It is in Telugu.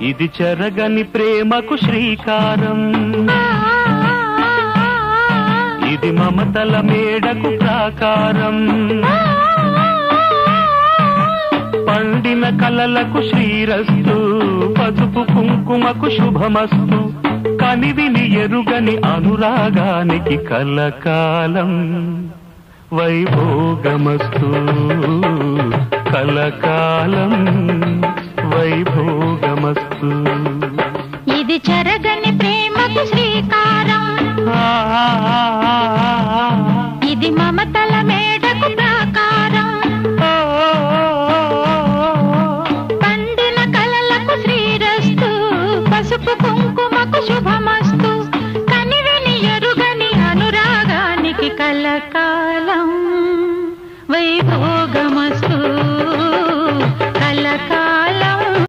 ఇది చెరగని ప్రేమకు శ్రీకారం, ఇది మమతల మేడకు ప్రాకారం, పండిన కలలకు శ్రీరస్తు, పసుపు కుంకుమకు శుభమస్తు, కనివిని ఎరుగని అనురాగానికి కలకాలం వైభోగమస్తు, కలకాలం వైభోగమస్తు. ఇది చెరగని ప్రేమకు శ్రీకారం, ఇది మమతల మేడకు ప్రాకారం, పండిన కలలకు శ్రీరస్తు, పసుపు కుంకుమకు శుభం.